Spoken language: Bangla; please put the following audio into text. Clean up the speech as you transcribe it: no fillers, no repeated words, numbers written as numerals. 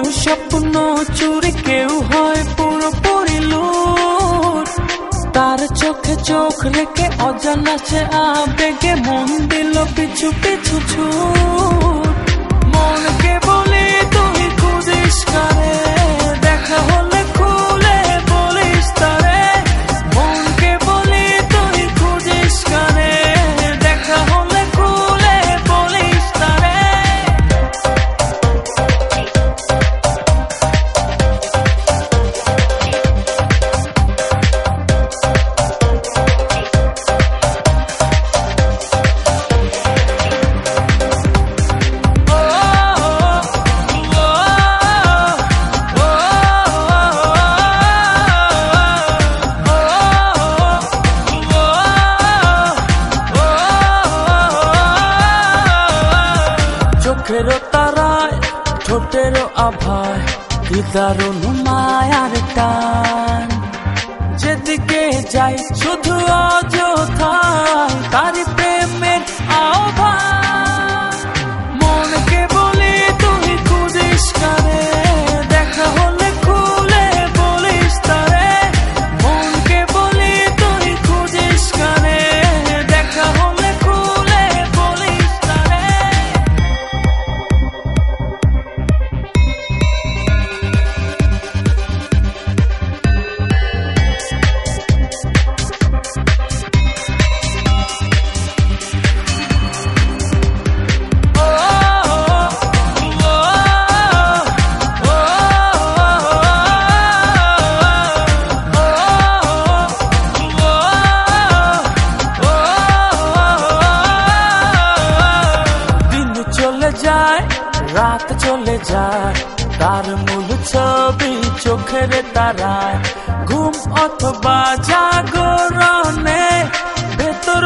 কেউ স্বপ্ন চুরি, কেউ হয় পুরোপুরি লুট। তার চোখে চোখ রেখে অজানা সে আবেগে মন দিল পিছু পিছু ছুট। মনকে বলি তুই খুঁজিস কারে, দেখা হলে খুলে বলিস তারে। মনকে বলি তুই খুঁজিস কারে, দেখা হলে খুলে বলিস তারে। চোখেরও তারায় ঠোঁটেরও আভায় কি দারুণ মায়ার টান। যেদিকে যাই শুধু অযথায় তারি প্রেমের আহ্বান। মনকে বলি তুই খুঁজিস কারে, দেখা হলে খুলে বলিস তারে। মনকে বলি তুই খুঁজিস কারে, দেখা হলে খুলে বলিস তারে। রাত চলে যায়, তার মূল ছবি চোখের তারায়। ঘুম অথবা জাগরণে ভেতর